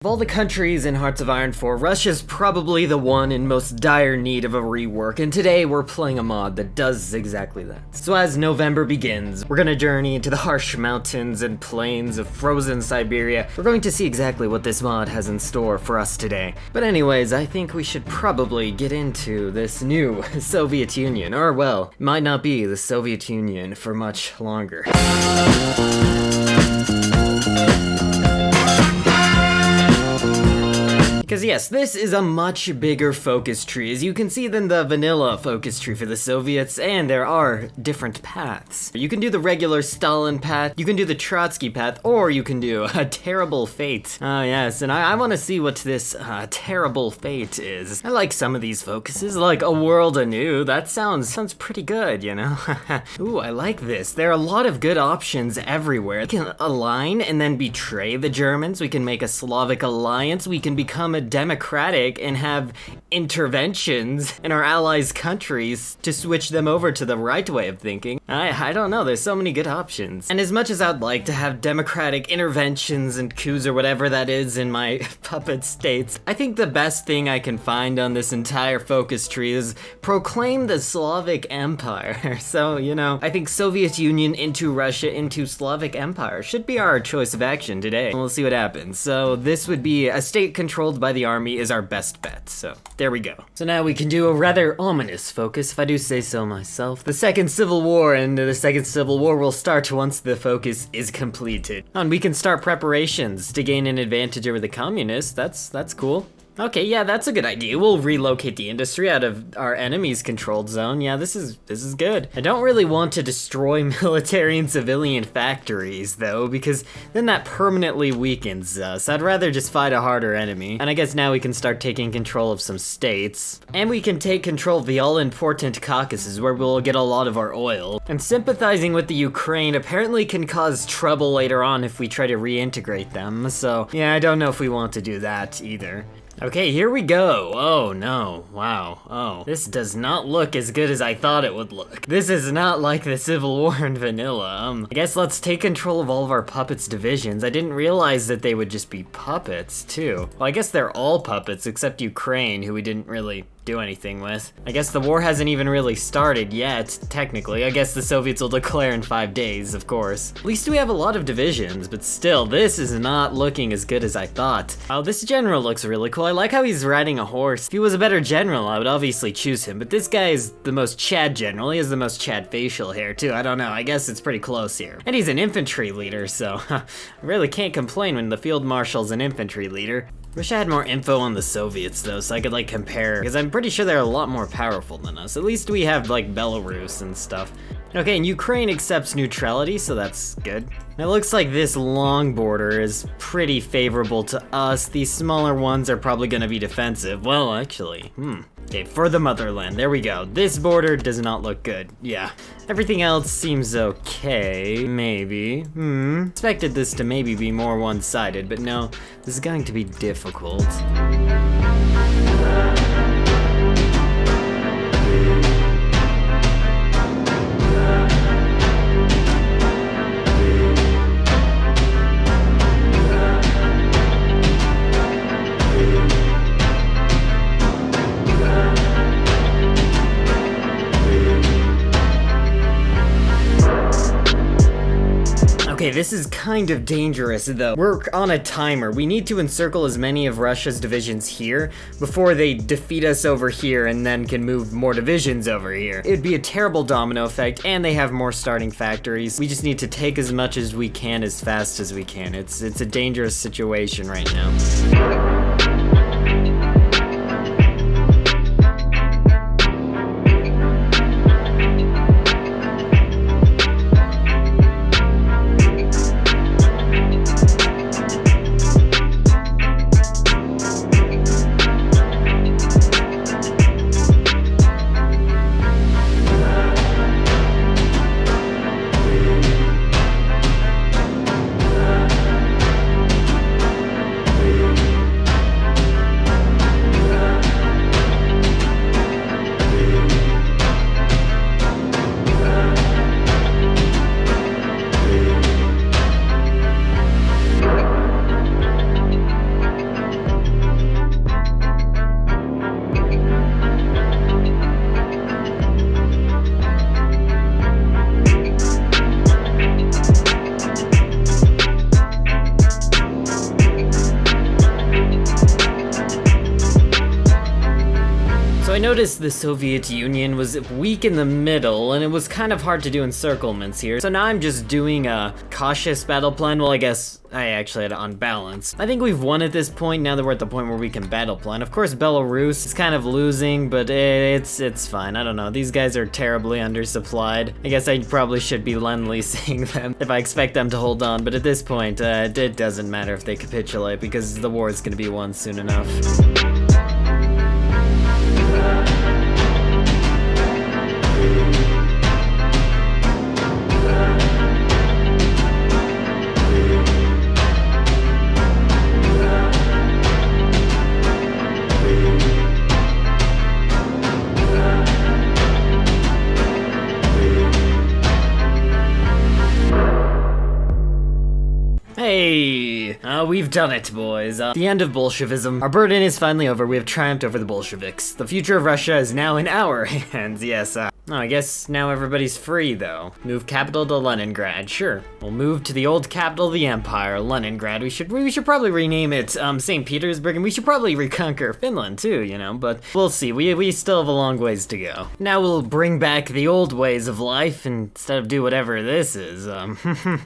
Of all the countries in Hearts of Iron 4, Russia's probably the one in most dire need of a rework, and today we're playing a mod that does exactly that. So as November begins, we're gonna journey into the harsh mountains and plains of frozen Siberia. We're going to see exactly what this mod has in store for us today. But anyways, I think we should probably get into this new Soviet Union, or well, it might not be the Soviet Union for much longer. Because yes, this is a much bigger focus tree, as you can see, than the vanilla focus tree for the Soviets, and there are different paths. You can do the regular Stalin path, you can do the Trotsky path, or you can do a terrible fate. Oh yes, and I want to see what this terrible fate is. I like some of these focuses, like A World Anew. That sounds pretty good, you know? Ooh, I like this. There are a lot of good options everywhere. We can align and then betray the Germans, we can make a Slavic alliance, we can become a democratic and have interventions in our allies' countries to switch them over to the right way of thinking. I don't know, there's so many good options. And as much as I'd like to have democratic interventions and coups or whatever that is in my puppet states, I think the best thing I can find on this entire focus tree is proclaim the Slavic Empire. So, you know, I think Soviet Union into Russia into Slavic Empire should be our choice of action today. We'll see what happens. So this would be a state controlled by the army is our best bet, so there we go. So now we can do a rather ominous focus, if I do say so myself. The Second Civil War, and the Second Civil War will start once the focus is completed. And we can start preparations to gain an advantage over the communists. That's cool. Okay, yeah, that's a good idea. We'll relocate the industry out of our enemy's controlled zone. Yeah, this is good. I don't really want to destroy military and civilian factories, though, because then that permanently weakens us. I'd rather just fight a harder enemy. And I guess now we can start taking control of some states. And we can take control of the all-important Caucasus, where we'll get a lot of our oil. And sympathizing with the Ukraine apparently can cause trouble later on if we try to reintegrate them. So, yeah, I don't know if we want to do that either. Okay, here we go. Oh no, wow, oh. This does not look as good as I thought it would look. This is not like the Civil War in vanilla. I guess let's take control of all of our puppets divisions. I didn't realize that they would just be puppets too. Well, I guess they're all puppets except Ukraine, who we didn't really do anything with. I guess the war hasn't even really started yet, technically. I guess the Soviets will declare in 5 days, of course. At least we have a lot of divisions, but still, this is not looking as good as I thought. Oh, this general looks really cool. I like how he's riding a horse. If he was a better general, I would obviously choose him, but this guy is the most Chad general. He has the most Chad facial hair, too. I don't know, I guess it's pretty close here. And he's an infantry leader, so I really can't complain when the field marshal's an infantry leader. Wish I had more info on the Soviets though, so I could like compare, because I'm pretty sure they're a lot more powerful than us. At least we have like Belarus and stuff. Okay, and Ukraine accepts neutrality, so that's good. It looks like this long border is pretty favorable to us. These smaller ones are probably gonna be defensive. Well, actually, Okay, for the motherland, there we go. This border does not look good, yeah. Everything else seems okay, maybe. Expected this to maybe be more one-sided, but no, this is going to be difficult. Okay, this is kind of dangerous though. We're on a timer. We need to encircle as many of Russia's divisions here before they defeat us over here and then can move more divisions over here. It'd be a terrible domino effect, and they have more starting factories. We just need to take as much as we can as fast as we can. It's a dangerous situation right now. I noticed the Soviet Union was weak in the middle, and it was kind of hard to do encirclements here. So now I'm just doing a cautious battle plan. Well, I guess I actually had it on balance. I think we've won at this point now that we're at the point where we can battle plan. Of course, Belarus is kind of losing, but it's fine. I don't know. These guys are terribly undersupplied. I guess I probably should be lend-leasing them if I expect them to hold on, but at this point, it doesn't matter if they capitulate because the war is going to be won soon enough. Hey, we've done it, boys. The end of Bolshevism. Our burden is finally over. We have triumphed over the Bolsheviks. The future of Russia is now in our hands. Yes, I guess now everybody's free, though. Move capital to Leningrad. Sure. We'll move to the old capital of the empire, Leningrad. We should probably rename it St. Petersburg, and we should probably reconquer Finland too, you know, but we'll see. We still have a long ways to go. Now we'll bring back the old ways of life instead of do whatever this is.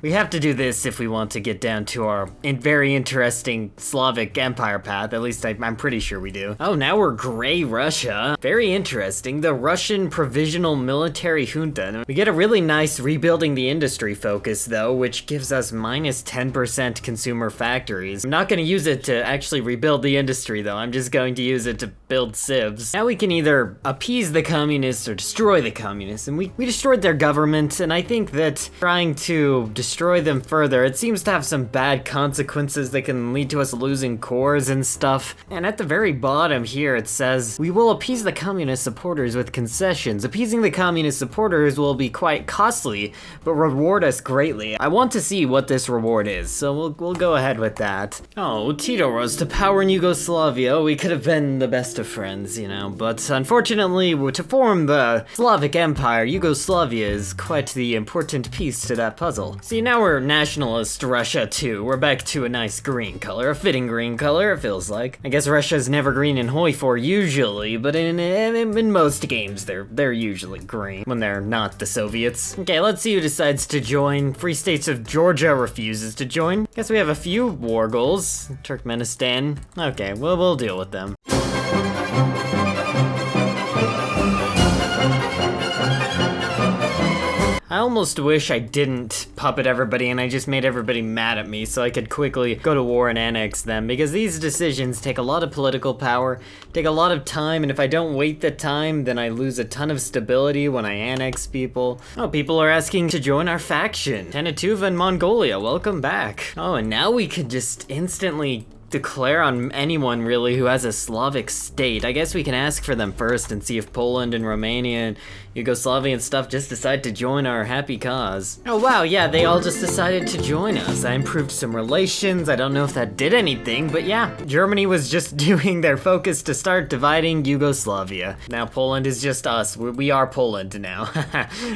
We have to do this if we want to get down to our very interesting Slavic Empire path. At least I'm pretty sure we do. Oh, now we're Grey Russia. Very interesting. The Russian Provisional Military Junta. We get a really nice rebuilding the industry focus though, which gives us minus 10% consumer factories. I'm not going to use it to actually rebuild the industry though. I'm just going to use it to build civs. Now we can either appease the communists or destroy the communists, and we destroyed their government, and I think that trying to destroy them further, it seems to have some bad consequences that can lead to us losing cores and stuff. And at the very bottom here it says, we will appease the communist supporters with concessions. Appeasing the communist supporters will be quite costly, but reward us greatly. I want to see what this reward is, so we'll go ahead with that. Oh, Tito rose to power in Yugoslavia. We could have been the best of friends, you know, but unfortunately, to form the Slavic Empire, Yugoslavia is quite the important piece to that puzzle. See, now we're nationalist Russia too. We're back to a nice green color, a fitting green color, it feels like. I guess Russia's never green in HOI4 usually, but in most games they're usually green when they're not the Soviets. Okay, let's see who decides to join. Free States of Georgia refuses to join. Guess we have a few war goals. Turkmenistan. Okay, well, we'll deal with them. I almost wish I didn't puppet everybody and I just made everybody mad at me so I could quickly go to war and annex them, because these decisions take a lot of political power, take a lot of time, and if I don't wait the time, then I lose a ton of stability when I annex people. Oh, people are asking to join our faction. Tenatuva in Mongolia, welcome back. Oh, and now we could just instantly declare on anyone really who has a Slavic state. I guess we can ask for them first and see if Poland and Romania and Yugoslavia and stuff just decide to join our happy cause. Oh wow, yeah, they all just decided to join us. I improved some relations. I don't know if that did anything, but yeah, Germany was just doing their focus to start dividing Yugoslavia. Now Poland is just us. We are Poland now.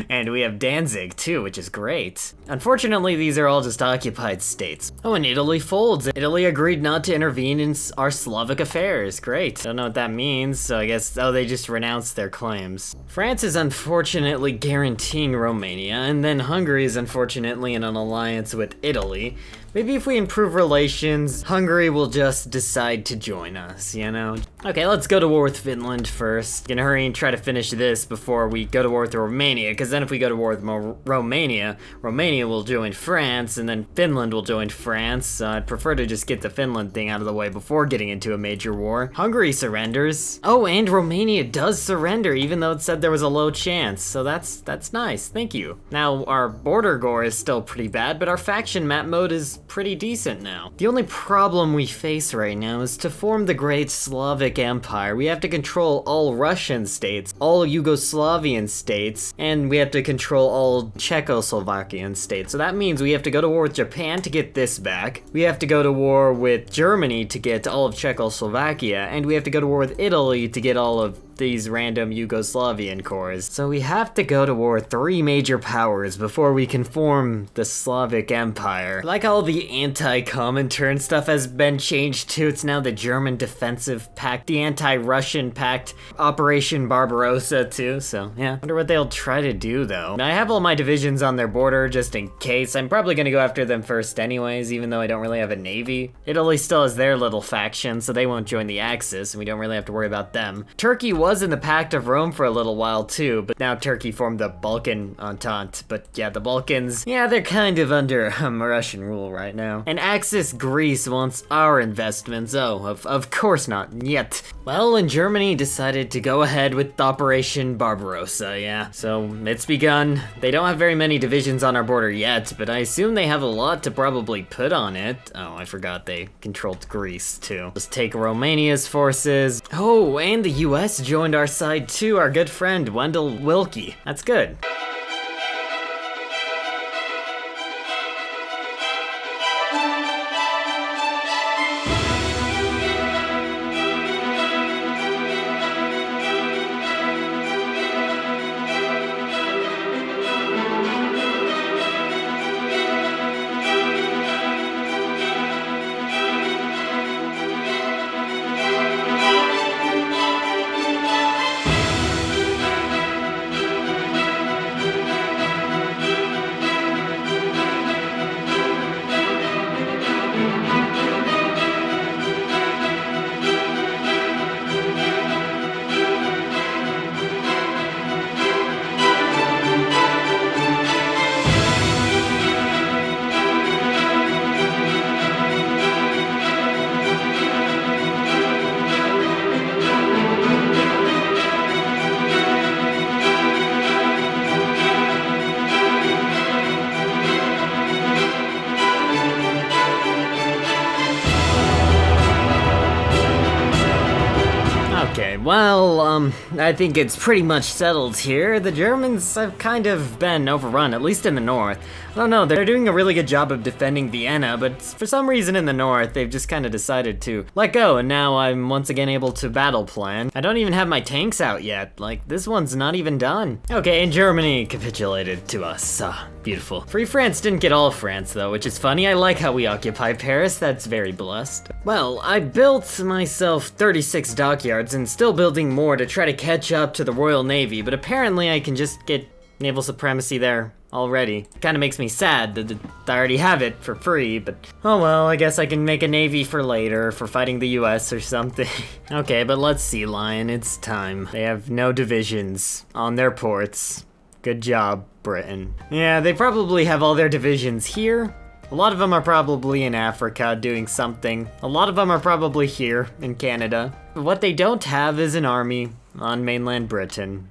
And we have Danzig too, which is great. Unfortunately, these are all just occupied states. Oh, and Italy folds. Italy agreed not to intervene in our Slavic affairs. Great. Don't know what that means, so I guess, oh, they just renounced their claims. France is unfortunately guaranteeing Romania, and then Hungary is unfortunately in an alliance with Italy. Maybe if we improve relations, Hungary will just decide to join us, you know? Okay, let's go to war with Finland first. Gonna hurry and try to finish this before we go to war with Romania, because then if we go to war with Romania, Romania will join France, and then Finland will join France. I'd prefer to just get the Finland thing out of the way before getting into a major war. Hungary surrenders. Oh, and Romania does surrender, even though it said there was a low chance, so that's nice, thank you. Now, our border gore is still pretty bad, but our faction map mode is pretty decent now. The only problem we face right now is to form the great Slavic Empire. We have to control all Russian states, all Yugoslavian states, and we have to control all Czechoslovakian states. So that means we have to go to war with Japan to get this back. We have to go to war with Germany to get all of Czechoslovakia, and we have to go to war with Italy to get all of these random Yugoslavian cores. So we have to go to war with 3 major powers before we can form the Slavic Empire. Like all the anti-Comintern stuff has been changed too. It's now the German Defensive Pact, the anti-Russian pact, Operation Barbarossa too, so yeah. Wonder what they'll try to do though. I have all my divisions on their border just in case. I'm probably gonna go after them first anyways, even though I don't really have a navy. Italy still has their little faction, so they won't join the Axis, and we don't really have to worry about them. Turkey was in the Pact of Rome for a little while too, but now Turkey formed the Balkan Entente. But yeah, the Balkans, yeah, they're kind of under Russian rule right now. And Axis Greece wants our investments. Oh, of course not yet. Well, and Germany decided to go ahead with Operation Barbarossa, yeah. So it's begun. They don't have very many divisions on our border yet, but I assume they have a lot to probably put on it. Oh, I forgot they controlled Greece too. Let's take Romania's forces. Oh, and the US joined our side too, our good friend Wendell Willkie. That's good. Okay, well, I think it's pretty much settled here. The Germans have kind of been overrun, at least in the north. I don't know, they're doing a really good job of defending Vienna, but for some reason in the north, they've just kind of decided to let go, and now I'm once again able to battle plan. I don't even have my tanks out yet. Like, this one's not even done. Okay, and Germany capitulated to us. Beautiful. Free France didn't get all of France, though, which is funny. I like how we occupy Paris. That's very blessed. Well, I built myself 36 dockyards and still building more to try to catch up to the Royal Navy, but apparently I can just get Naval Supremacy there already. Kinda makes me sad that I already have it for free, but oh well, I guess I can make a navy for later, for fighting the US or something. Okay, but let's see, Lion, it's time. They have no divisions on their ports. Good job, Britain. Yeah, they probably have all their divisions here. A lot of them are probably in Africa doing something. A lot of them are probably here in Canada. But what they don't have is an army on mainland Britain.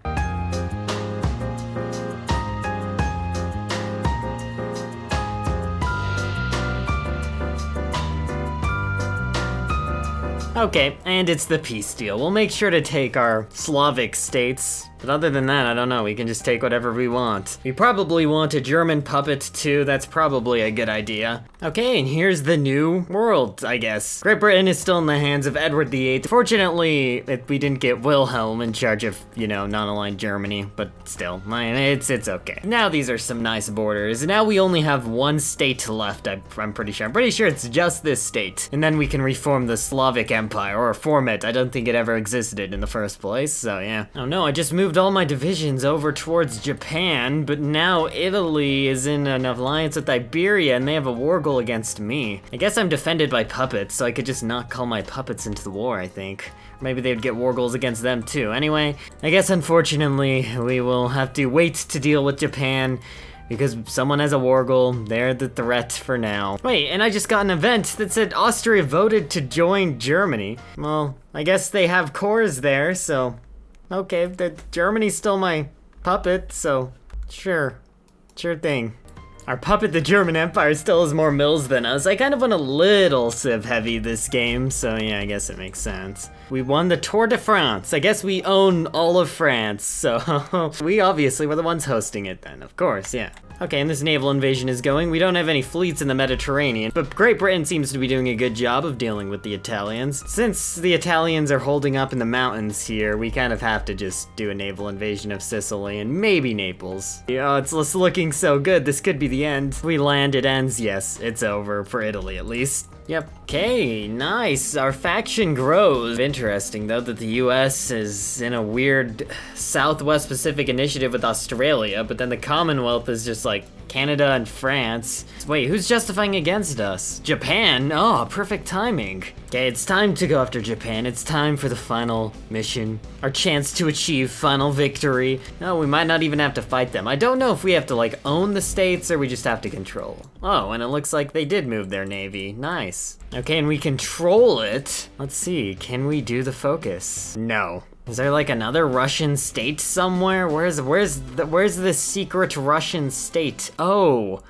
Okay, and it's the peace deal. We'll make sure to take our Slavic states. But other than that, I don't know, we can just take whatever we want. We probably want a German puppet too, that's probably a good idea. Okay, and here's the new world, I guess. Great Britain is still in the hands of Edward VIII. Fortunately, we didn't get Wilhelm in charge of, you know, non-aligned Germany, but still, it's okay. Now these are some nice borders. Now we only have one state left, I'm pretty sure. I'm pretty sure it's just this state. And then we can reform the Slavic Empire, or form it. I don't think it ever existed in the first place, so yeah. Oh no, I just moved all my divisions over towards Japan, but now Italy is in an alliance with Iberia and they have a war goal against me. I guess I'm defended by puppets, so I could just not call my puppets into the war, I think. Maybe they'd get war goals against them too. Anyway, I guess unfortunately we will have to wait to deal with Japan because someone has a war goal. They're the threat for now. Wait, and I just got an event that said Austria voted to join Germany. Well, I guess they have cores there, so okay, Germany's still my puppet, so sure thing. Our puppet, the German Empire, still has more mills than us. I kind of went a little civ heavy this game, so yeah, I guess it makes sense. We won the Tour de France. I guess we own all of France, so we obviously were the ones hosting it then, of course, yeah. Okay, and this naval invasion is going. We don't have any fleets in the Mediterranean, but Great Britain seems to be doing a good job of dealing with the Italians. Since the Italians are holding up in the mountains here, we kind of have to just do a naval invasion of Sicily and maybe Naples. Oh, it's looking so good. This could be the end. If we land, it ends. Yes, it's over for Italy at least. Yep. Okay, nice. Our faction grows. Interesting, though, that the US is in a weird Southwest Pacific initiative with Australia, but then the Commonwealth is just like Canada and France. Wait, who's justifying against us? Japan? Oh, perfect timing. Okay, it's time to go after Japan. It's time for the final mission. Our chance to achieve final victory. No, we might not even have to fight them. I don't know if we have to, like, own the states or we just have to control. Oh, and it looks like they did move their navy. Nice. Okay, and we control it. Let's see, can we do the focus? No. Is there like another Russian state somewhere? Where's this secret Russian state? Oh,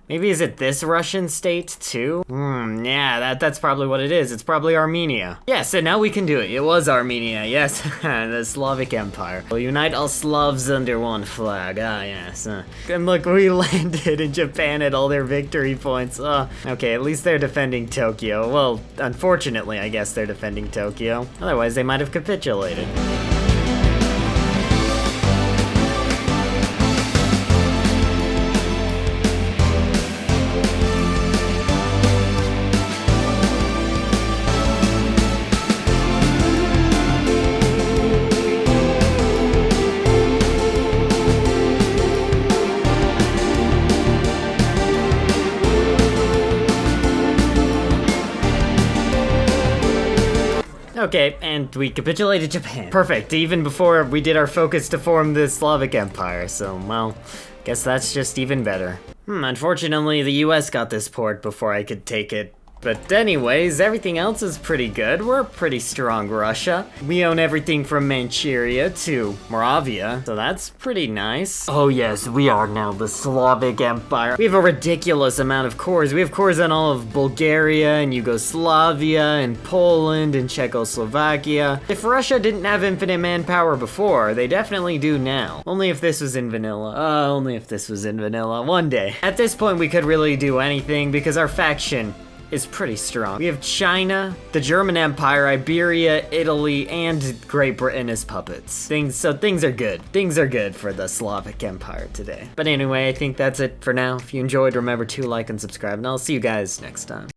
maybe is it this Russian state too? Yeah, that's probably what it is. It's probably Armenia. Yeah, so now we can do it. It was Armenia, yes. The Slavic Empire. We'll unite all Slavs under one flag. Ah, yes. And look, we landed in Japan at all their victory points. Okay, at least they're defending Tokyo. Well, unfortunately, I guess they're defending Tokyo. Otherwise, they might have capitulated. Okay, and we capitulated Japan. Perfect, even before we did our focus to form the Slavic Empire, so, well, guess that's just even better. Unfortunately, the US got this port before I could take it. But anyways, everything else is pretty good. We're a pretty strong Russia. We own everything from Manchuria to Moravia, so that's pretty nice. Oh yes, we are now the Slavic Empire. We have a ridiculous amount of cores. We have cores on all of Bulgaria and Yugoslavia and Poland and Czechoslovakia. If Russia didn't have infinite manpower before, they definitely do now. Only if this was in vanilla. Only if this was in vanilla. One day. At this point, we could really do anything because our faction is pretty strong. We have China, the German Empire, Iberia, Italy, and Great Britain as puppets. Things are good. Things are good for the Slavic Empire today. But anyway, I think that's it for now. If you enjoyed, remember to like and subscribe, and I'll see you guys next time.